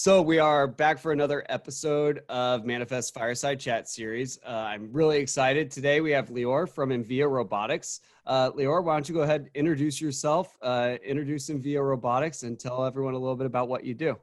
So we are back for another episode of Manifest Fireside Chat series. I'm really excited. Today we have Lior from inVia Robotics. Lior, why don't you go ahead, introduce yourself, introduce inVia Robotics, and tell everyone a little bit about what you do.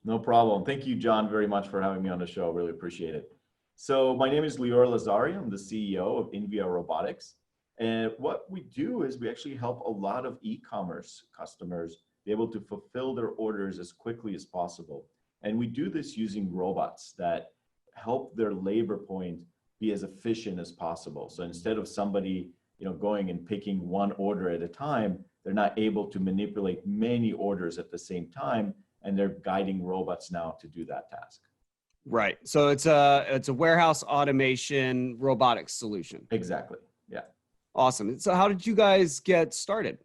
No problem. Thank you, John, very much for having me on the show. Really appreciate it. So my name is Lior Elazary. I'm the CEO of inVia Robotics. And what we do is we actually help a lot of e-commerce customers be able to fulfill their orders as quickly as possible. And we do this using robots that help their labor point be as efficient as possible. So instead of somebody, going and picking one order at a time, they're not able to manipulate many orders at the same time, and they're guiding robots now to do that task. Right. So it's a warehouse automation robotics solution. Exactly. Yeah. Awesome. So how did you guys get started?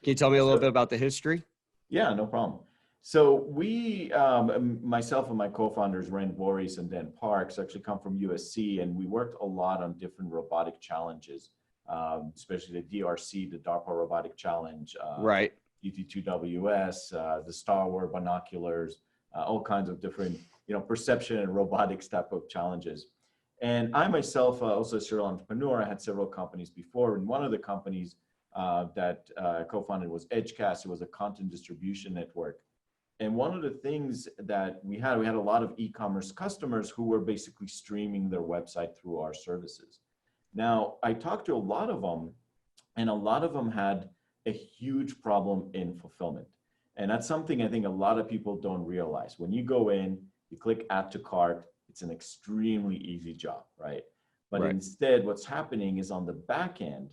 Can you tell me a little bit about the history? Yeah, no problem. So we, myself and my co-founders, Rand Boris and Dan Parks, actually come from USC, and we worked a lot on different robotic challenges, especially the DRC, the DARPA Robotic Challenge, right. DT2WS, the Star Wars binoculars, all kinds of different, perception and robotics type of challenges. And I myself, also a serial entrepreneur, I had several companies before, and one of the companies that I co-founded was EdgeCast. It was a content distribution network. And one of the things that we had a lot of e-commerce customers who were basically streaming their website through our services. Now, I talked to a lot of them, and a lot of them had a huge problem in fulfillment. And that's something I think a lot of people don't realize. When you go in, you click add to cart, it's an extremely easy job, right? But instead, what's happening is on the back end,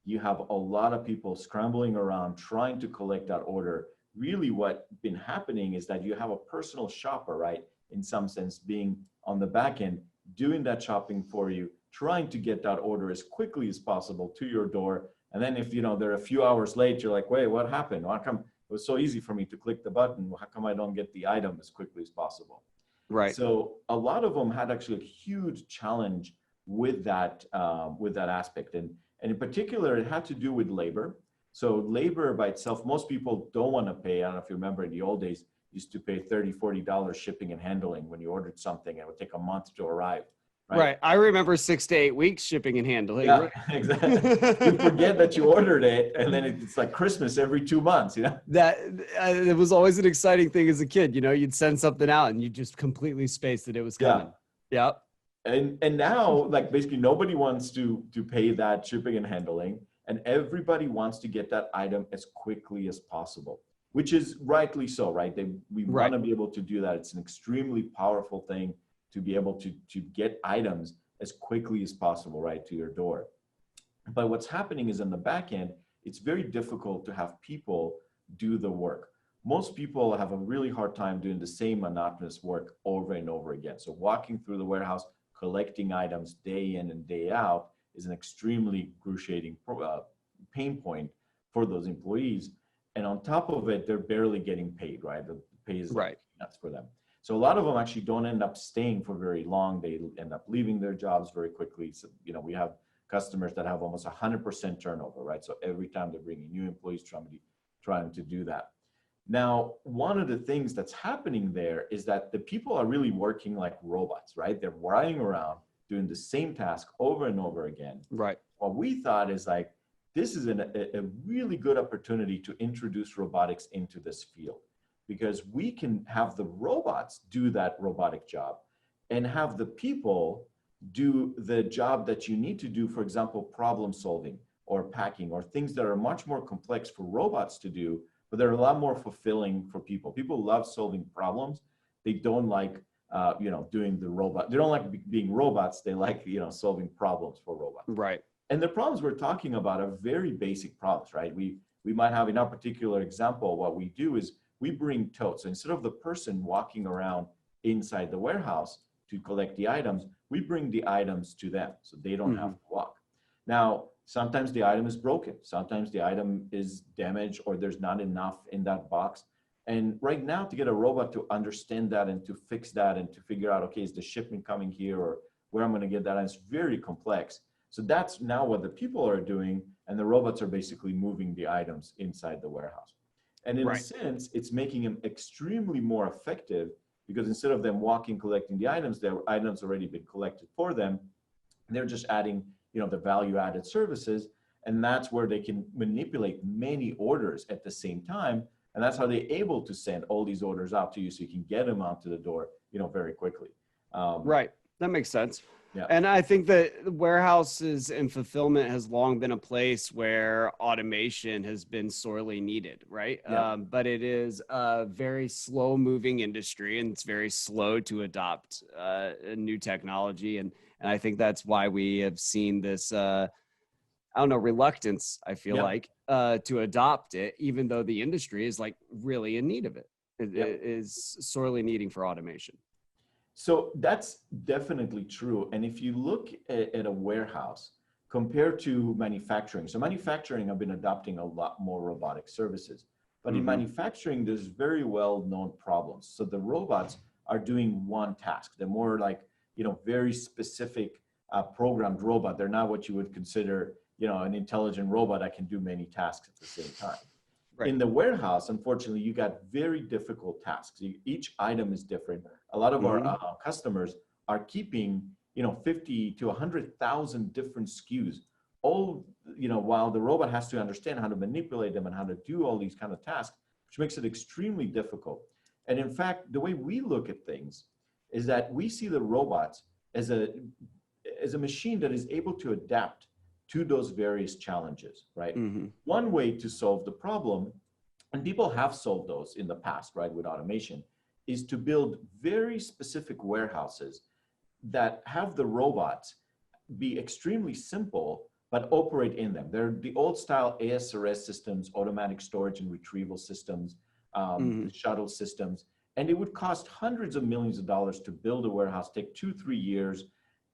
you have a lot of people scrambling around trying to collect that order. Really what's been happening is that you have a personal shopper, right? In some sense, being on the back end, doing that shopping for you, trying to get that order as quickly as possible to your door. And then if they're a few hours late, you're like, wait, what happened? How come it was so easy for me to click the button? How come I don't get the item as quickly as possible? Right. So a lot of them had actually a huge challenge with that aspect. And in particular, it had to do with labor. So labor by itself, most people don't want to pay. I don't know if you remember in the old days, used to pay $30, $40 shipping and handling when you ordered something, and it would take a month to arrive. Right. I remember 6 to 8 weeks shipping and handling. Yeah, exactly. You forget that you ordered it, and then it's like Christmas every 2 months, That it was always an exciting thing as a kid. You'd send something out and you just completely spaced that it was coming. Yeah. And now, like, basically nobody wants to pay that shipping and handling, and everybody wants to get that item as quickly as possible, which is rightly so, right? We want to be able to do that. It's an extremely powerful thing to be able to get items as quickly as possible, right, to your door. But what's happening is on the back end, it's very difficult to have people do the work. Most people have a really hard time doing the same monotonous work over and over again. So walking through the warehouse, collecting items day in and day out is an extremely cruciating pain point for those employees. And on top of it, they're barely getting paid, right? The pay is nuts for them. So a lot of them actually don't end up staying for very long. They end up leaving their jobs very quickly. So, we have customers that have almost 100% turnover, right? So every time they're bringing new employees, trying to do that. Now, one of the things that's happening there is that the people are really working like robots, right? They're riding around doing the same task over and over again. Right. What we thought is like, this is a really good opportunity to introduce robotics into this field, because we can have the robots do that robotic job and have the people do the job that you need to do, for example, problem solving or packing or things that are much more complex for robots to do, but they're a lot more fulfilling for people. People love solving problems. They don't like, doing the robot. They don't like being robots. They like, solving problems for robots. Right. And the problems we're talking about are very basic problems, right? We might have, in our particular example, what we do is we bring totes. So instead of the person walking around inside the warehouse to collect the items, we bring the items to them so they don't have to walk. Now, sometimes the item is broken. Sometimes the item is damaged or there's not enough in that box. And right now, to get a robot to understand that and to fix that and to figure out, okay, is the shipment coming here or where I'm going to get that, it's very complex. So that's now what the people are doing, and the robots are basically moving the items inside the warehouse. And in a Right. sense, it's making them extremely more effective because instead of them walking, collecting the items, their items already been collected for them. They're just adding, the value added services. And that's where they can manipulate many orders at the same time. And that's how they're able to send all these orders out to you so you can get them out to the door, very quickly. Right. That makes sense. Yeah. And I think that warehouses and fulfillment has long been a place where automation has been sorely needed, right? Yeah. But it is a very slow moving industry and it's very slow to adopt a new technology. And I think that's why we have seen this, reluctance, I feel Yeah. like, to adopt it, even though the industry is like really in need of it. It is sorely needing for automation. So that's definitely true. And if you look at a warehouse compared to manufacturing, so manufacturing have been adopting a lot more robotic services, but in manufacturing, there's very well-known problems. So the robots are doing one task. They're more like, very specific programmed robot. They're not what you would consider, an intelligent robot that can do many tasks at the same time. Right. In the warehouse, unfortunately, you got very difficult tasks. Each item is different. A lot of our customers are keeping, 50 to 100,000 different SKUs, all, while the robot has to understand how to manipulate them and how to do all these kind of tasks, which makes it extremely difficult. And in fact, the way we look at things is that we see the robots as a machine that is able to adapt to those various challenges, right? One way to solve the problem, and people have solved those in the past, right, with automation, is to build very specific warehouses that have the robots be extremely simple, but operate in them. They're the old style ASRS systems, automatic storage and retrieval systems, the shuttle systems, and it would cost hundreds of millions of dollars to build a warehouse, take 2-3 years.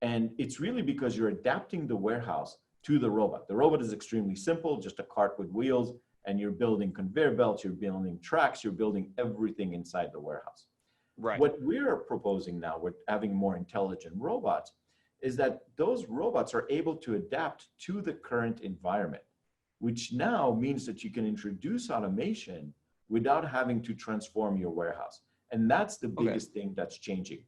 And it's really because you're adapting the warehouse to the robot. The robot is extremely simple, just a cart with wheels, and you're building conveyor belts, you're building tracks, you're building everything inside the warehouse. Right. What we're proposing now with having more intelligent robots is that those robots are able to adapt to the current environment, which now means that you can introduce automation without having to transform your warehouse. And that's the biggest thing that's changing.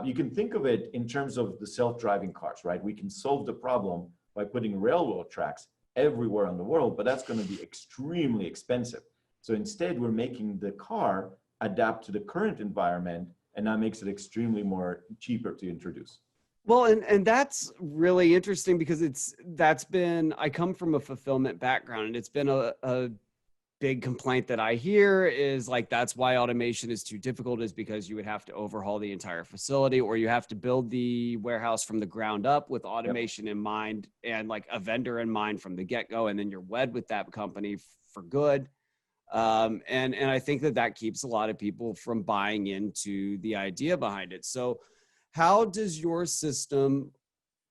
You can think of it in terms of the self-driving cars, right? We can solve the problem by putting railroad tracks everywhere in the world, but that's going to be extremely expensive. So instead, we're making the car adapt to the current environment, and that makes it extremely more cheaper to introduce. Well, and that's really interesting because I come from a fulfillment background, and it's been a big complaint that I hear is like, that's why automation is too difficult, is because you would have to overhaul the entire facility, or you have to build the warehouse from the ground up with automation in mind and like a vendor in mind from the get-go. And then you're wed with that company for good. And I think that keeps a lot of people from buying into the idea behind it. So how does your system,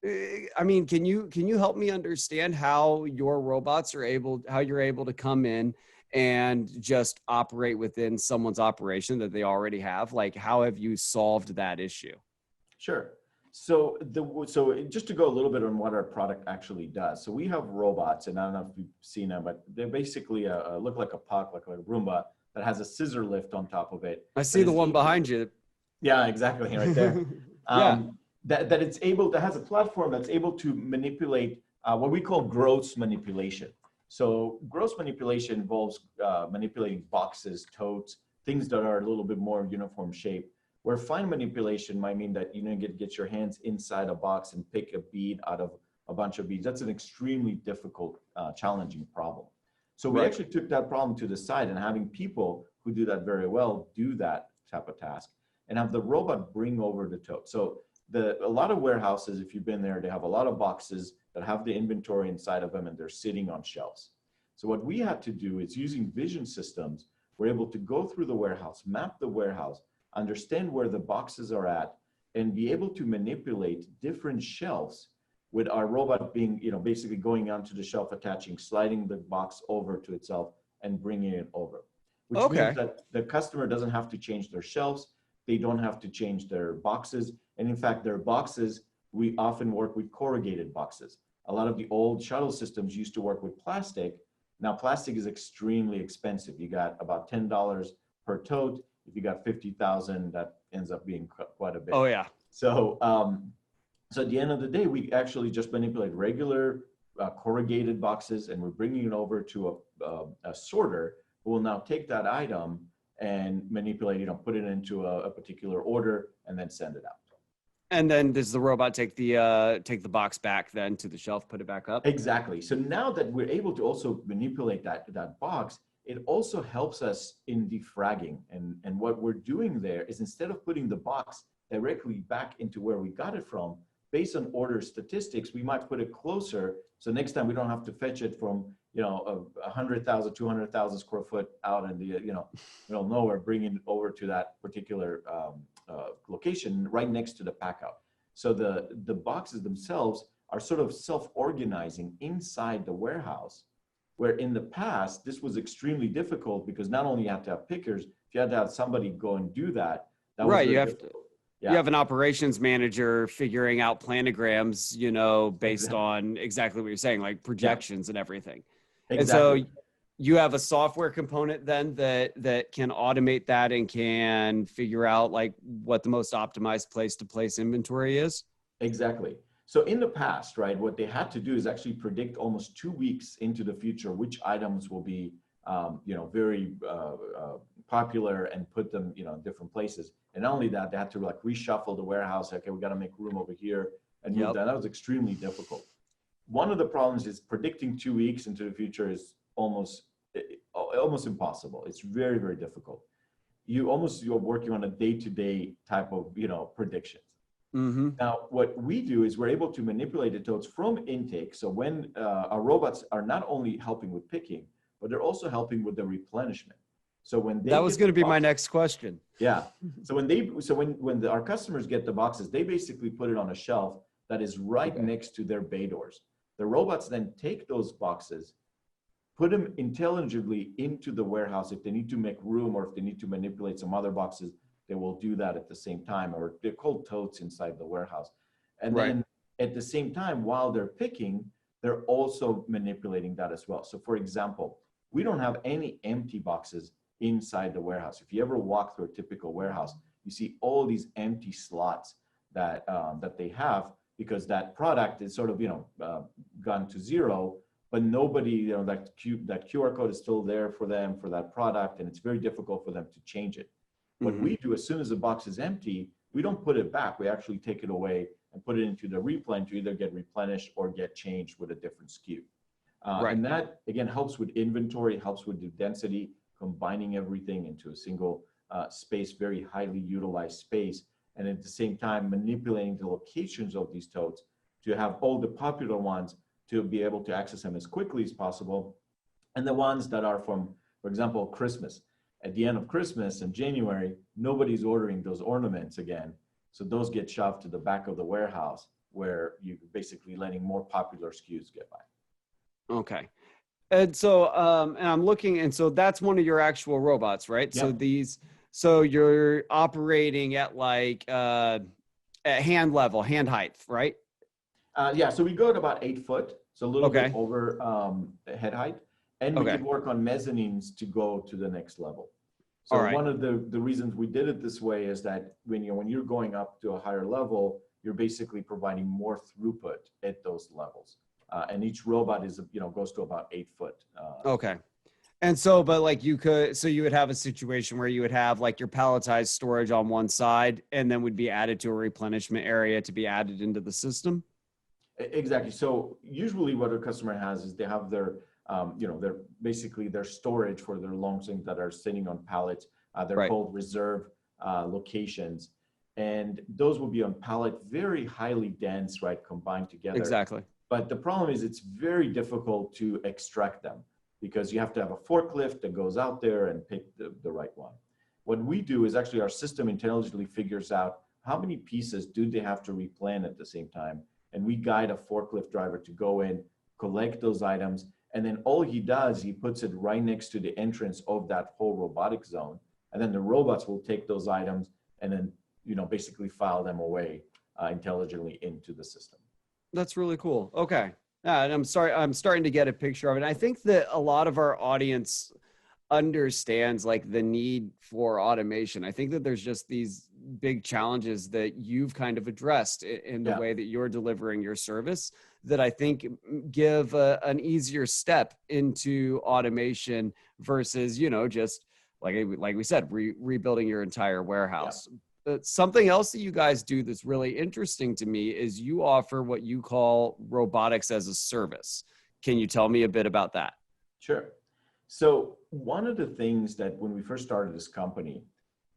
can you help me understand how your robots you're able to come in and just operate within someone's operation that they already have? Like, how have you solved that issue? Sure. So just to go a little bit on what our product actually does. So we have robots, and I don't know if you've seen them, but they basically look like a puck, like a Roomba that has a scissor lift on top of it. I see the one behind you. Yeah, exactly, right there. That has a platform that's able to manipulate what we call gross manipulation. So gross manipulation involves manipulating boxes, totes, things that are a little bit more uniform shape. Where fine manipulation might mean that you get your hands inside a box and pick a bead out of a bunch of beads. That's an extremely difficult, challenging problem. So we actually took that problem to the side, and having people who do that very well do that type of task, and have the robot bring over the tote. So a lot of warehouses, if you've been there, they have a lot of boxes that have the inventory inside of them, and they're sitting on shelves. So what we had to do is, using vision systems, we're able to go through the warehouse, map the warehouse, understand where the boxes are at, and be able to manipulate different shelves with our robot being, basically going onto the shelf, attaching, sliding the box over to itself and bringing it over. Which means that the customer doesn't have to change their shelves. They don't have to change their boxes. And in fact, their boxes, we often work with corrugated boxes. A lot of the old shuttle systems used to work with plastic, Now, plastic is extremely expensive. You got about $10 per tote. If you got 50,000, that ends up being quite a bit. Oh yeah. So, so at the end of the day, we actually just manipulate regular corrugated boxes, and we're bringing it over to a sorter who will now take that item and manipulate, put it into a particular order and then send it out. And then does the robot take the box back then to the shelf, put it back up? Exactly. So now that we're able to also manipulate that box, it also helps us in defragging. And what we're doing there is, instead of putting the box directly back into where we got it from, based on order statistics, we might put it closer. So next time we don't have to fetch it from, 100,000, 200,000 square foot out in the, middle of nowhere, bringing it over to that particular location right next to the pack out. So the boxes themselves are sort of self-organizing inside the warehouse, where in the past, this was extremely difficult because not only you have to have pickers, if you had to have somebody go and do that, that was right. very You have difficult. You have an operations manager figuring out planograms, based on exactly what you're saying, like projections and everything. Exactly. And so you have a software component then that can automate that and can figure out like what the most optimized place to place inventory is. Exactly. So in the past, right, what they had to do is actually predict almost 2 weeks into the future which items will be, very popular, and put them, in different places. And not only that, they had to like reshuffle the warehouse. Okay, we got to make room over here and move that. That was extremely difficult. One of the problems is predicting 2 weeks into the future is almost impossible. It's very, very difficult. You're working on a day-to-day type of, predictions. Mm-hmm. Now, what we do is we're able to manipulate the totes from intake. So when our robots are not only helping with picking, but they're also helping with the replenishment. So when that was going to be my next question. Yeah. So when our customers get the boxes, they basically put it on a shelf that is right next to their bay doors. The robots then take those boxes, put them intelligently into the warehouse. If they need to make room or if they need to manipulate some other boxes, they will do that at the same time, or they're called totes inside the warehouse. And then at the same time, while they're picking, they're also manipulating that as well. So for example, we don't have any empty boxes inside the warehouse. If you ever walk through a typical warehouse, you see all these empty slots that they have, because that product is sort of gone to zero, but nobody, that QR code is still there for them for that product, and it's very difficult for them to change it. What we do, as soon as the box is empty, we don't put it back. We actually take it away and put it into the replen to either get replenished or get changed with a different SKU. And that, again, helps with inventory, helps with the density, combining everything into a single space, very highly utilized space. And at the same time, manipulating the locations of these totes to have all the popular ones to be able to access them as quickly as possible. And the ones that are from, for example, Christmas. At the end of Christmas in January, nobody's ordering those ornaments again. So those get shoved to the back of the warehouse, where you're basically letting more popular SKUs get by. Okay. And so, and I'm looking, and so that's one of your actual robots, right? Yep. So you're operating at like at hand level, hand height, right? Yeah, so we go at about 8 foot, so a little bit over head height. And we can work on mezzanines to go to the next level. So one of the reasons we did it this way is that when you're going up to a higher level, you're basically providing more throughput at those levels. And each robot is, goes to about 8 foot. And so, but like you would have a situation where you would have like your palletized storage on one side, and then would be added to a replenishment area to be added into the system. Exactly. So usually what a customer has is they have their their storage for their long things that are sitting on pallets. They're called reserve locations. And those will be on pallet, very highly dense, right, combined together. Exactly. But the problem is it's very difficult to extract them, because you have to have a forklift that goes out there and pick the right one. What we do is actually our system intelligently figures out how many pieces do they have to replan at the same time. And we guide a forklift driver to go in, collect those items, and then all he does, he puts it right next to the entrance of that whole robotic zone. And then the robots will take those items and then, basically file them away intelligently into the system. That's really cool. Okay. Yeah, and I'm starting to get a picture of it. I think that a lot of our audience understands like the need for automation. I think that there's just these big challenges that you've kind of addressed in the Yeah. way that you're delivering your service that I think give an easier step into automation versus, just like we said, rebuilding your entire Yeah. warehouse. Something else that you guys do that's really interesting to me is you offer what you call robotics as a service. Can you tell me a bit about that? Sure. So one of the things that when we first started this company,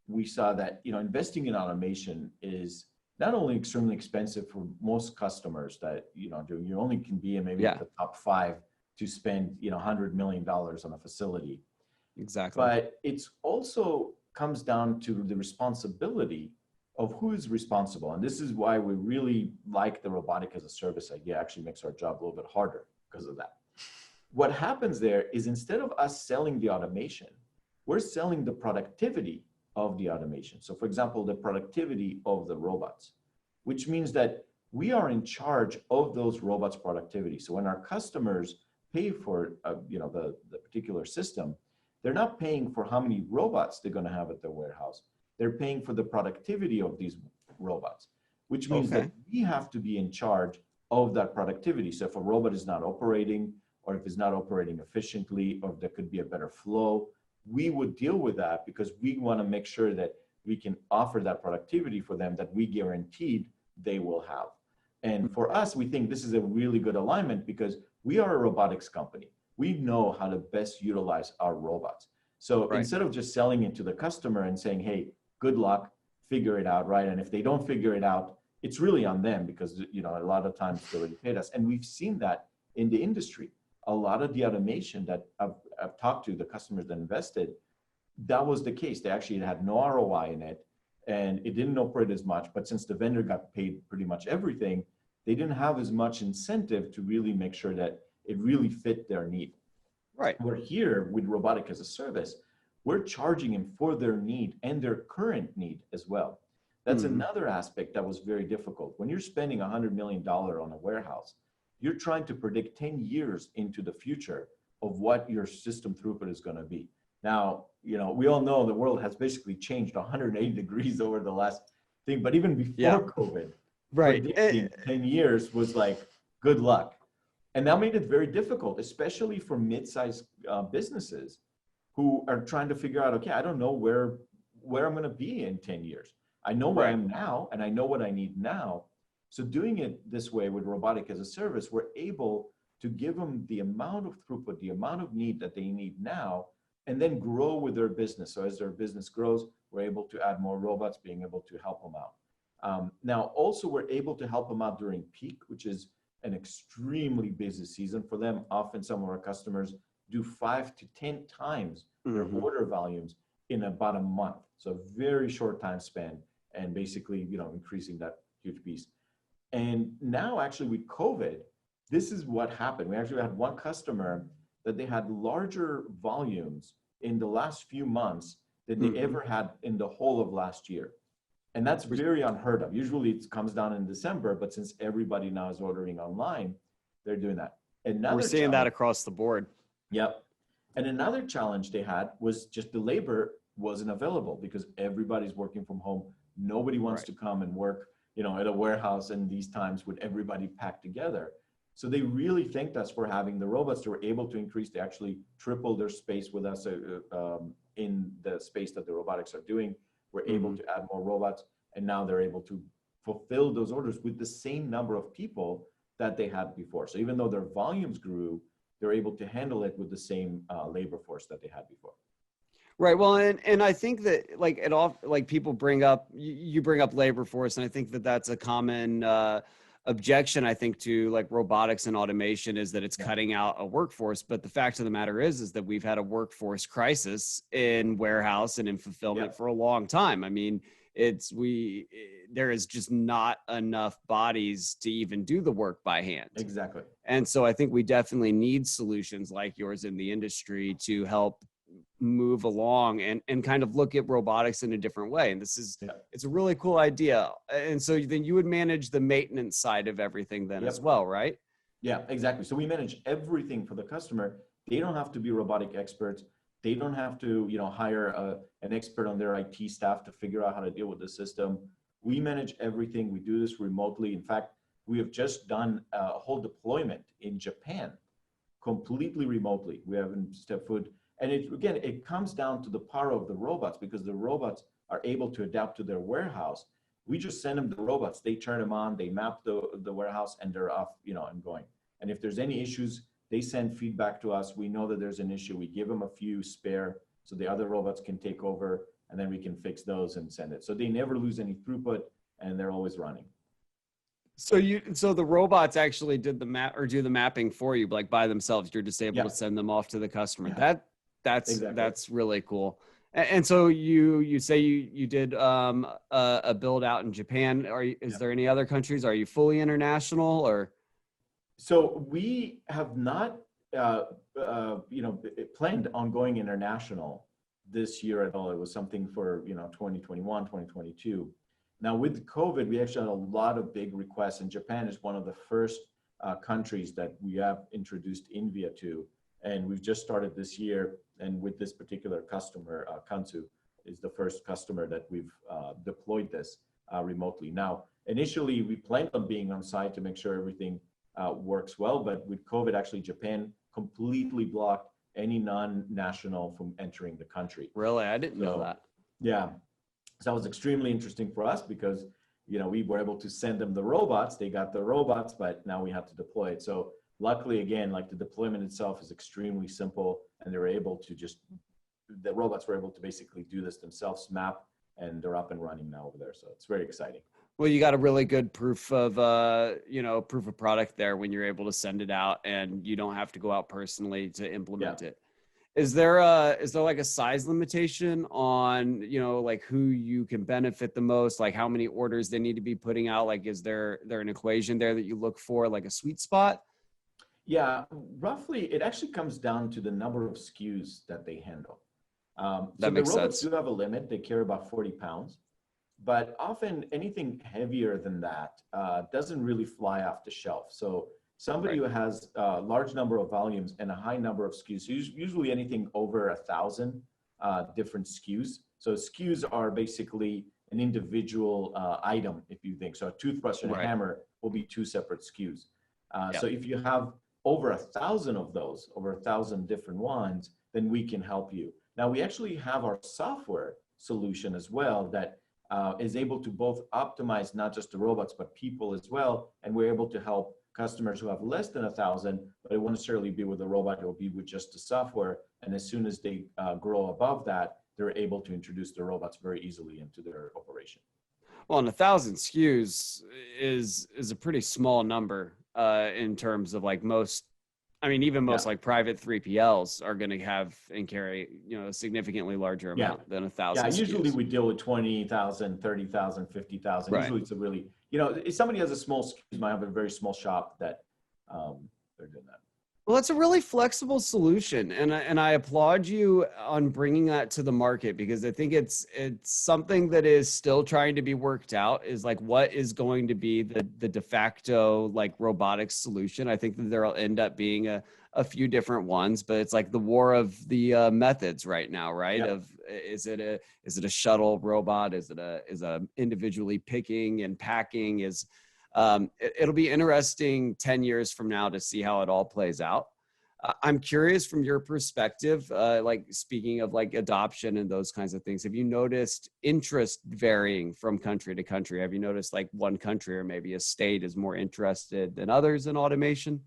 we saw that investing in automation is not only extremely expensive for most customers that you only can be in maybe Yeah, the top five to spend $100 million on a facility, exactly. but it's also comes down to the responsibility of who is responsible. And this is why we really like the robotic as a service idea. Actually makes our job a little bit harder because of that. What happens there is instead of us selling the automation, we're selling the productivity of the automation. So for example, the productivity of the robots, which means that we are in charge of those robots' productivity. So when our customers pay for the particular system, they're not paying for how many robots they're going to have at their warehouse. They're paying for the productivity of these robots, which means that Okay. we have to be in charge of that productivity. So if a robot is not operating, or if it's not operating efficiently, or if there could be a better flow, we would deal with that because we want to make sure that we can offer that productivity for them that we guaranteed they will have. And for us, we think this is a really good alignment because we are a robotics company. We know how to best utilize our robots. So Right. instead of just selling it to the customer and saying, hey, good luck, figure it out, right? And if they don't figure it out, it's really on them because a lot of times they already paid us. And we've seen that in the industry. A lot of the automation that I've talked to, the customers that invested, that was the case. They actually had no ROI in it and it didn't operate as much. But since the vendor got paid pretty much everything, they didn't have as much incentive to really make sure that it really fit their need. Right. We're here with robotic as a service. We're charging them for their need and their current need as well. That's another aspect that was very difficult. When you're spending $100 million on a warehouse, you're trying to predict 10 years into the future of what your system throughput is going to be. Now, we all know the world has basically changed 180 degrees over the last thing, but even Yeah. before COVID, Right. predicting 10 years was like, good luck. And that made it very difficult, especially for mid-sized businesses who are trying to figure out, okay, I don't know where I'm going to be in 10 years. I know where I Right. am now, and I know what I need now. So doing it this way with robotic as a service, we're able to give them the amount of throughput, the amount of need that they need now, and then grow with their business. So as their business grows, we're able to add more robots, being able to help them out. Now, also, we're able to help them out during peak, which is an extremely busy season for them. Often some of our customers do 5 to 10 times their order volumes in about a month. So very short time span and basically, increasing that huge piece. And now actually with COVID, this is what happened. We actually had one customer that they had larger volumes in the last few months than they ever had in the whole of last year. And that's very unheard of. Usually it comes down in December, but since everybody now is ordering online, they're doing that. We're seeing that across the board. Yep. And another challenge they had was just the labor wasn't available because everybody's working from home. Nobody wants to come and work, at a warehouse in these times with everybody packed together. So they really thanked us for having the robots. They were able to increase, they actually tripled their space with us in the space that the robotics are doing. We're able to add more robots, and now they're able to fulfill those orders with the same number of people that they had before. So even though their volumes grew, they're able to handle it with the same labor force that they had before. Right. Well, and I think that people bring up, you bring up labor force. And I think that that's a common objection, I think, to like robotics and automation is that it's cutting out a workforce. But the fact of the matter is that we've had a workforce crisis in warehouse and in fulfillment for a long time. I mean, there is just not enough bodies to even do the work by hand. Exactly. And so I think we definitely need solutions like yours in the industry to help move along and kind of look at robotics in a different way. And it's a really cool idea. And so then you would manage the maintenance side of everything then as well, right? Yeah, exactly. So we manage everything for the customer. They don't have to be robotic experts. They don't have to, hire an expert on their IT staff to figure out how to deal with the system. We manage everything. We do this remotely. In fact, we have just done a whole deployment in Japan completely remotely. We haven't stepped foot. And it comes down to the power of the robots, because the robots are able to adapt to their warehouse. We just send them the robots, they turn them on, they map the warehouse, and they're off, and going. And if there's any issues, they send feedback to us. We know that there's an issue. We give them a few spare so the other robots can take over, and then we can fix those and send it. So they never lose any throughput, and they're always running. So the robots actually did the map or do the mapping for you, like by themselves. You're just able Yeah. to send them off to the customer. Yeah. That's Exactly. really cool. And so you say you did a build out in Japan. Is Yeah. there any other countries? Are you fully international or? So we have not, uh, planned on going international this year at all. It was something for 2021, 2022. Now with COVID, we actually had a lot of big requests, and Japan is one of the first countries that we have introduced inVia to, and we've just started this year. And with this particular customer, Kansu is the first customer that we've deployed this remotely. Now, initially, we planned on being on site to make sure everything works well, but with COVID, actually, Japan completely blocked any non-national from entering the country. Really? I didn't know So, that. yeah, so that was extremely interesting for us because, we were able to send them the robots. They got the robots, but now we have to deploy it. So luckily, again, like the deployment itself is extremely simple, and the robots were able to basically do this themselves, map, and they're up and running now over there. So it's very exciting. Well, you got a really good proof of proof of product there when you're able to send it out and you don't have to go out personally to implement it. Is there like a size limitation on, like who you can benefit the most, like how many orders they need to be putting out? Like, is there an equation there that you look for, like a sweet spot? Yeah, roughly, it actually comes down to the number of SKUs that they handle. So That the makes robots sense. do have a limit. They carry about 40 pounds, but often anything heavier than that doesn't really fly off the shelf. So somebody Right. who has a large number of volumes and a high number of SKUs, usually anything over 1,000 different SKUs. So SKUs are basically an individual item, if you think. So a toothbrush and a Right. hammer will be two separate SKUs. Yeah. So if you have over 1,000 of those, over 1,000 different ones, then we can help you. Now, we actually have our software solution as well that is able to both optimize not just the robots, but people as well. And we're able to help customers who have less than 1,000, but it won't necessarily be with the robot, it will be with just the software. And as soon as they grow above that, they're able to introduce the robots very easily into their operation. Well, and 1,000 SKUs is a pretty small number in terms of like most. I mean, even most Yeah. like private 3PLs are going to have and carry, a significantly larger Yeah. amount than Yeah, 1,000 usually SKUs. we deal with 20,000, 30,000, 50,000. Right. Usually it's a really, if somebody has a small SKUs, might have a very small shop that they're doing that. Well, it's a really flexible solution, and I applaud you on bringing that to the market because I think it's something that is still trying to be worked out. Is like what is going to be the de facto like robotics solution? I think that there'll end up being a few different ones, but it's like the war of the methods right now, right? Yeah. Of is it a shuttle robot? Is a individually picking and packing? It'll be interesting 10 years from now to see how it all plays out. I'm curious from your perspective, like speaking of like adoption and those kinds of things, have you noticed interest varying from country to country? Have you noticed like one country or maybe a state is more interested than others in automation?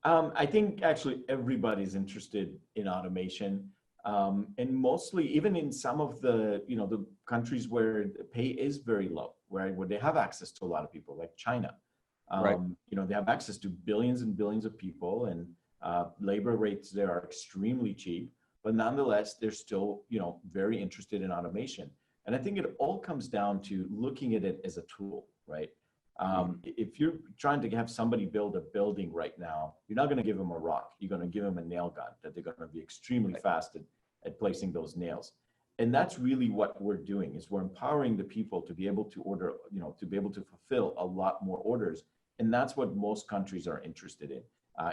I think actually everybody's interested in automation. And mostly even in some of the countries where the pay is very low, where they have access to a lot of people, like China. Right. They have access to billions and billions of people, and labor rates there are extremely cheap, but nonetheless, they're still, very interested in automation. And I think it all comes down to looking at it as a tool, right? If you're trying to have somebody build a building right now, you're not going to give them a rock. You're going to give them a nail gun that they're going to be extremely fast at placing those nails. And that's really what we're doing is we're empowering the people to be able to order, to be able to fulfill a lot more orders. And that's what most countries are interested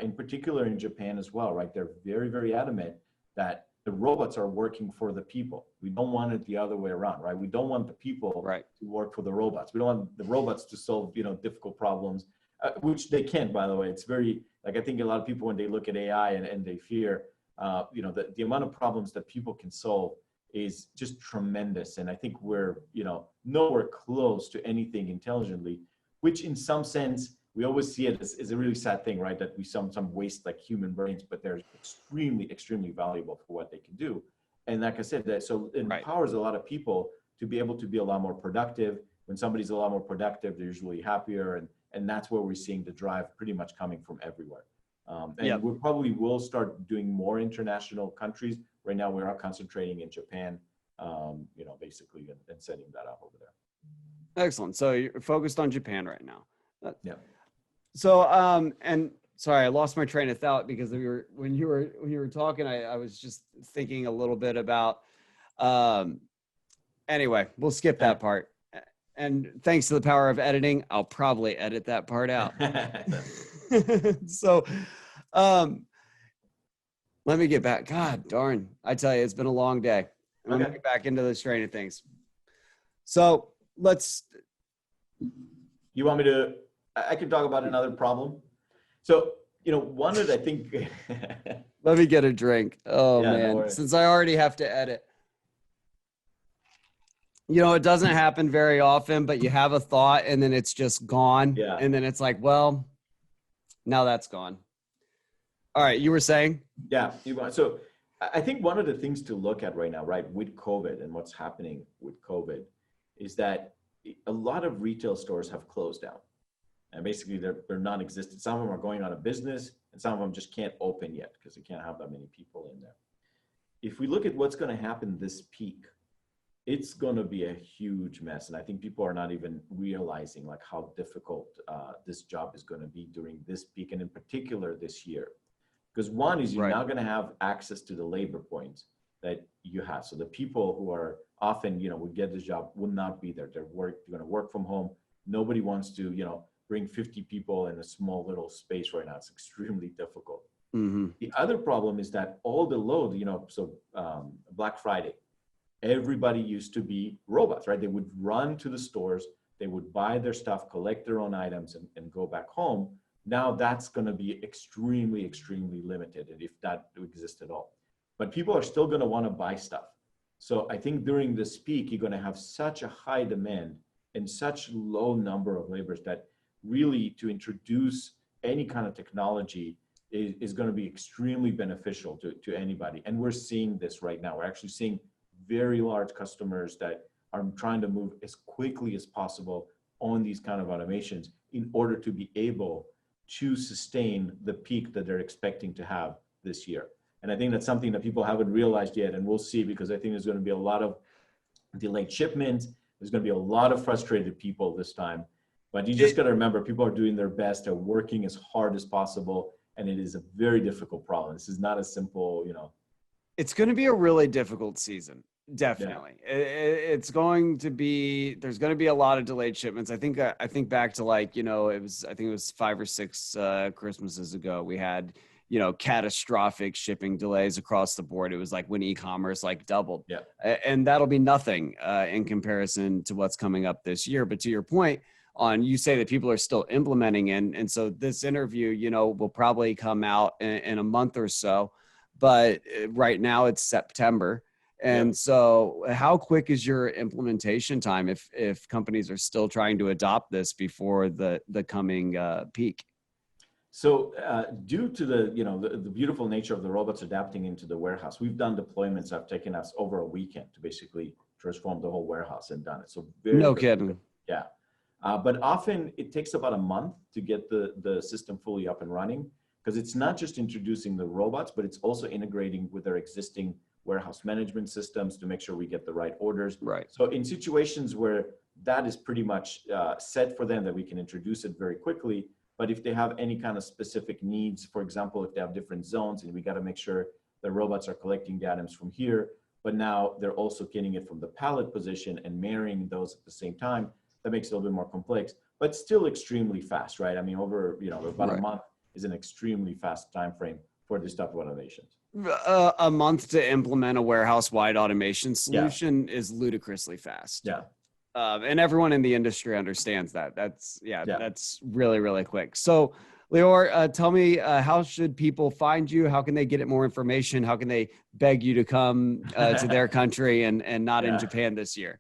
in particular in Japan as well, right? They're very, very adamant that the robots are working for the people. We don't want it the other way around, right? We don't want the people to work for the robots. We don't want the robots to solve, difficult problems, which they can't, by the way. It's very, like, I think a lot of people, when they look at AI and they fear, the amount of problems that people can solve is just tremendous. And I think we're, nowhere close to anything intelligently, which in some sense, we always see it as a really sad thing, right? That we some waste like human brains, but they're extremely, extremely valuable for what they can do. And like I said, so it empowers a lot of people to be able to be a lot more productive. When somebody's a lot more productive, they're usually happier. And that's where we're seeing the drive pretty much coming from everywhere. We probably will start doing more international countries. Right now, we are concentrating in Japan, basically, and setting that up over there. Excellent. So you're focused on Japan right now. Yeah. So, and sorry, I lost my train of thought because when you were talking, I was just thinking a little bit about, anyway, we'll skip that part. And thanks to the power of editing, I'll probably edit that part out. So, let me get back. God darn. I tell you, it's been a long day. Let me get back into the strain of things. So you want me to, I can talk about another problem. So, one of the, I think. Let me get a drink. Oh, yeah, man. No, since I already have to edit. It doesn't happen very often, but you have a thought and then it's just gone. Yeah. And then it's like, well, now that's gone. All right. You were saying? Yeah. So I think one of the things to look at right now, right, with COVID and what's happening with COVID is that a lot of retail stores have closed down. And basically they're non-existent. Some of them are going out of business and some of them just can't open yet because they can't have that many people in there. If we look at what's going to happen this peak, it's going to be a huge mess. And I think people are not even realizing like how difficult this job is going to be during this peak, and in particular this year. Because one is you're not going to have access to the labor points that you have. So the people who are often, would get this job would not be there. They're going to work from home. Nobody wants to, bring 50 people in a small little space right now. It's extremely difficult. Mm-hmm. The other problem is that all the load, Black Friday, everybody used to be robots, right? They would run to the stores, they would buy their stuff, collect their own items and go back home. Now that's going to be extremely, extremely limited, and if that exists at all. But people are still going to want to buy stuff. So I think during this peak, you're going to have such a high demand and such low number of laborers that really to introduce any kind of technology is going to be extremely beneficial to anybody. And we're seeing this right now. We're actually seeing very large customers that are trying to move as quickly as possible on these kind of automations in order to be able to sustain the peak that they're expecting to have this year. And I think that's something that people haven't realized yet, and we'll see, because I think there's going to be a lot of delayed shipments. There's going to be a lot of frustrated people this time. But you just got to remember, people are doing their best. They're working as hard as possible, and it is a very difficult problem. This is not a simple, It's going to be a really difficult season. Definitely. Yeah. It's going to be, there's going to be a lot of delayed shipments. I think back to I think it was 5 or 6 Christmases ago, we had, catastrophic shipping delays across the board. It was like when e-commerce doubled. Yeah. And that'll be nothing in comparison to what's coming up this year. But to your point, you say that people are still implementing and so this interview, will probably come out in a month or so, but right now it's September. And so how quick is your implementation time if companies are still trying to adopt this before the coming peak? So due to the beautiful nature of the robots adapting into the warehouse, we've done deployments that have taken us over a weekend to basically transform the whole warehouse and done it. So no kidding. Yeah. But often it takes about a month to get the system fully up and running, because it's not just introducing the robots, but it's also integrating with their existing warehouse management systems to make sure we get the right orders. Right. So in situations where that is pretty much set for them, that we can introduce it very quickly. But if they have any kind of specific needs, for example, if they have different zones and we got to make sure the robots are collecting the items from here, but now they're also getting it from the pallet position and marrying those at the same time, that makes it a little bit more complex. but still extremely fast, right? I mean, over, about a Right. month is an extremely fast time frame for this type of automations. A month to implement a warehouse-wide automation Yeah, solution is ludicrously fast. yeah, And everyone in the industry understands that. yeah. That's really, really quick. So, Lior, tell me, how should people find you? How can they get more information? How can they beg you to come to their country and not in Yeah. Japan this year?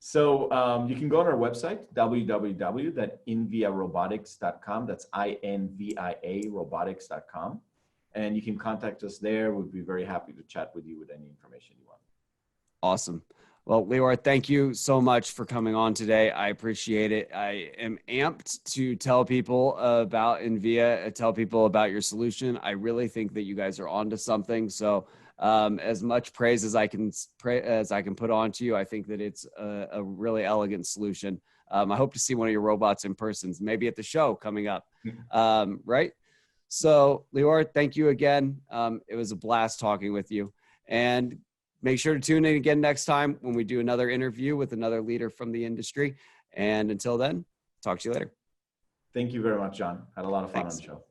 So you can go on our website, www.inviarobotics.com. That's INVIA robotics.com. And you can contact us there. We'd be very happy to chat with you with any information you want. Awesome. Well, Lior, thank you so much for coming on today. I appreciate it. I am amped to tell people about inVia, tell people about your solution. I really think that you guys are onto something. So as much praise as I can put onto you, I think that it's a really elegant solution. I hope to see one of your robots in person, maybe at the show coming up. Right? So, Lior, thank you again. It was a blast talking with you. And make sure to tune in again next time when we do another interview with another leader from the industry. And until then, talk to you later. Thank you very much, John. Had a lot of fun on the show.